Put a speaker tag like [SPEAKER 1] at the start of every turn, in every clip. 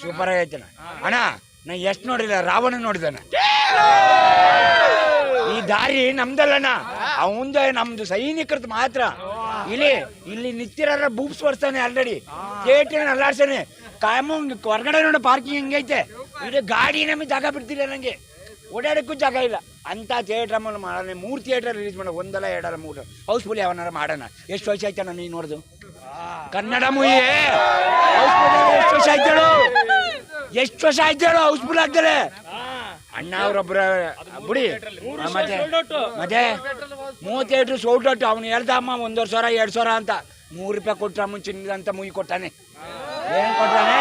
[SPEAKER 1] Super ಆಗೈತಣ್ಣ. ಅಣ್ಣ ನಾ ಎಷ್ಟು ನೋಡಿಲ್ಲ, ರಾವಣ ನೋಡಿದಾನ. ಈ ದಾರಿ ನಮ್ದಲ್ಲಣ್ಣ, ಅವಂದ ನಮ್ದು ಸೈನಿಕರದ್ದು ಮಾತ್ರ. ಇಲ್ಲಿ ನಿತ್ಯರ ಬೂಪ್ಸ್ ಬರ್ತಾನೆ ಆಲ್ರೆಡಿ, ಥಿಯೇಟರ್ ಅಲ್ಲಾಡ್ಸಾನೆ. ಕಾಮಂಗ್ ಹೊರಗಡೆ ನೋಡ ಪಾರ್ಕಿಂಗ್ ಹೆಂಗೈತೆ, ಇದು ಗಾಡಿ ನಮಗೆ ಜಾಗ ಬಿಡ್ತಿಲ್ಲ, ನಂಗೆ ಓಡಾಡಕ್ಕೂ ಜಾಗ ಇಲ್ಲ ಅಂತ ಥಿಯೇಟ್ರ್ ಮಾಡೋಣ. 3 ಥಿಯೇಟರ್ ರಿಲೀಸ್ ಮಾಡೋ, 1 ಅಲ್ಲ 2 ಅಲ್ಲ 3 ಹೌಸ್ಫುಲ್ ಯಾವನಾರ ಮಾಡೋಣ. ಎಷ್ಟು ವರ್ಷ ಆಯ್ತಾನ ನೀನು ನೋಡ್ದು ಕನ್ನಡ ಮೂವಿ? ಎಷ್ಟು ವರ್ಷ ಆಯ್ತೇಳು, ಎಷ್ಟು ವರ್ಷ ಆಯ್ತೇಳು ಹೌಸ್ಫುಲ್ ಆಗ್ತಾರೆ. ಅಣ್ಣ ಅವ್ರೊಬ್ರ ಬಿಡಿ. ಮತ್ತೆ 30 ಥಿಯೇಟ್ರ್ ಸೋಲ್ಡ್ ಔಟ್. ಅವ್ನು ಹೇಳ್ದ ಅಮ್ಮ 1,000 2,000 ಅಂತ. 100 ರೂಪಾಯಿ ಕೊಟ್ರ ಅಮ್ಮ ಚಿನ್ನದಂತ ಮೂವಿ ಕೊಟ್ಟಾನೆ. ಏನು ಕೊಟ್ಟಾನೆ?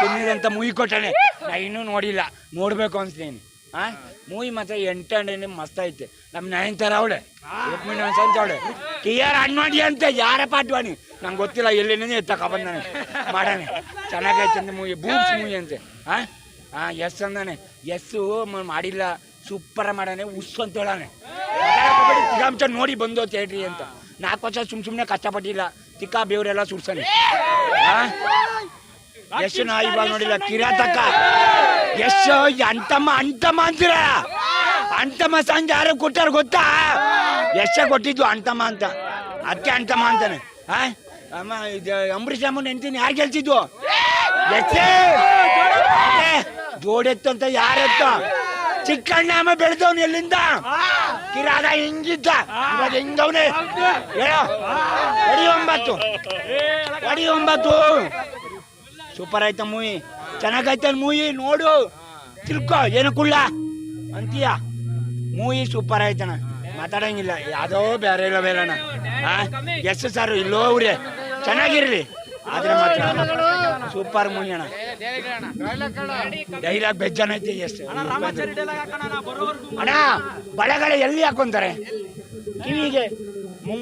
[SPEAKER 1] ಚಿನ್ನದಂತ ಮೂವಿ ಕೊಟ್ಟಾನೆ. ನಾ ಇನ್ನೂ ನೋಡಿಲ್ಲ, ನೋಡ್ಬೇಕು ಅನ್ಸ್ತೀನಿ. ಮೂವಿ ಮಾತ್ರ ಎಂಟನೇ ಮಸ್ತ್ ಐತೆ. ನಮ್ಮ ನಯನತಾರ ಅವಳೆ, ರುಕ್ಮಿಣಿ ಅಂತ ಅವಳೆ, KR ಅಡ್ವಾಣಿ ಅಂತ ಯಾರಪ್ಪ ಅಡ್ವಾಣಿ ನಂಗೆ ಗೊತ್ತಿಲ್ಲ, ಎಲ್ಲಿನೇ ಎತ್ತಕ ಬಂದಾನೆ ಮಾಡಾನೆ. ಚೆನ್ನಾಗೈತೆ ಮೂವಿ, ಬೂಬ್ಸ್ ಮೂವಿ ಅಂತೆ. ಎಸ್ ಅಂದಾನೆ, ಎಸ್ಸು ಮಾಡಿಲ್ಲ, ಸೂಪರ್ ಮಾಡಾನೆ. ಉಸ್ಸು ಅಂತ ಹೇಳಾನೆ. ತಿಗಾಂಶ ನೋಡಿ ಬಂದು ಥಿಯೇಟ್ರಿ ಅಂತ. 4 ವರ್ಷ ಸುಮ್ಮನೆ ಕಷ್ಟಪಟ್ಟಿಲ್ಲ, ತಿಕ್ಕ ಬೇವರೆಲ್ಲ ಸುಡ್ಸಾನೆ. ಎಷ್ಟು ನಾ ಇವಾಗ ನೋಡಿಲ್ಲ. ಕಿರಾತಕ ಎಷ್ಟು ಅಂತಮ್ಮ ಅಂತೀರ. ಅಂತಮ್ಮ ಸಂಜ ಯಾರು ಕೊಟ್ಟಾರ ಗೊತ್ತಾ? ಕೊಟ್ಟಿದ್ದು ಅಂತಮ್ಮ ಅಂತ, ಅದಕ್ಕೆ ಅಂತಮ್ಮ ಅಂತಾನೆ. ಅಮ್ಮ ಇದು ಅಂಬರೀಷ್ ಅಮ್ಮನ ನೆನ್ತೀನಿ ಯಾರು ಗೆಲ್ಸಿದ್ವು? ಜೋಡೆತ್ತು ಅಂತ ಯಾರೆತ್ತ? ಚಿಕ್ಕಣ್ಣ ಅಮ್ಮ ಬೆಳೆದವನು ಎಲ್ಲಿಂದ? ಕಿರಾದ ಹಿಂಗಿದ್ದ, ಇವಾಗ ಹಿಂಗವನೇ. ಹೇಳೋ ಅಡಿ 9 ಸೂಪರ್ ಆಯ್ತ ಮೂವಿ, ಚೆನ್ನಾಗೈತ ಮೂವಿ. ನೋಡು ತಿಳ್ಕೊ, ಏನು ಕುಳ್ಳ ಅಂತೀಯ. ಮೂವಿ ಸೂಪರ್ ಆಯ್ತಣ್ಣ, ಮಾತಾಡಂಗಿಲ್ಲ. ಯಾವುದೋ ಬೇರೆ ಇಲ್ಲ ಬೇರಣ್ಣ. ಎಷ್ಟು ಸಾರು ಇಲ್ಲೋ ಅವ್ರೆ, ಚೆನ್ನಾಗಿರ್ಲಿ. ಆದ್ರೆ ಮಾತ್ರ ಸೂಪರ್ ಮೂವಿ ಅಣ್ಣ. ಡೈಲಾಗ್ ಬೆಜ್ಜನ ಐತಿ. ಎಷ್ಟು ಅಣ್ಣ ಬಳೆಗಳ ಎಲ್ಲಿ ಹಾಕೊಂತಾರೆ? ಕಿವಿಗೆ,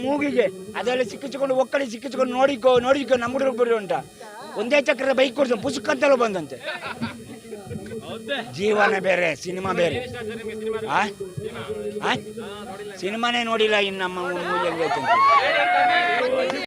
[SPEAKER 1] ಮೂಗಿಗೆ, ಅದೆಲ್ಲ ಸಿಕ್ಕಿಸ್ಕೊಂಡು ಒಕ್ಕಳಿ ಸಿಕ್ಕಿಸ್ಕೊಂಡು ನೋಡಿಕೋ ನಮ್ಮ ಹುಡುಗರು ಬರು ಅಂತ. ಒಂದೇ ಚಕ್ರದ ಬೈಕ್ ಕೊಡ್ತಾನೆ, ಪುಸ್ತಕಂತಲೂ ಬಂದಂತೆ. ಜೀವನ ಬೇರೆ, ಸಿನಿಮಾ ಬೇರೆ. ಸಿನಿಮಾನೇ ನೋಡಿಲ್ಲ ಇನ್ನು ನಮ್ಮ ಮೂವಿ ಹೆಂಗೈತೆ ಅಂತ.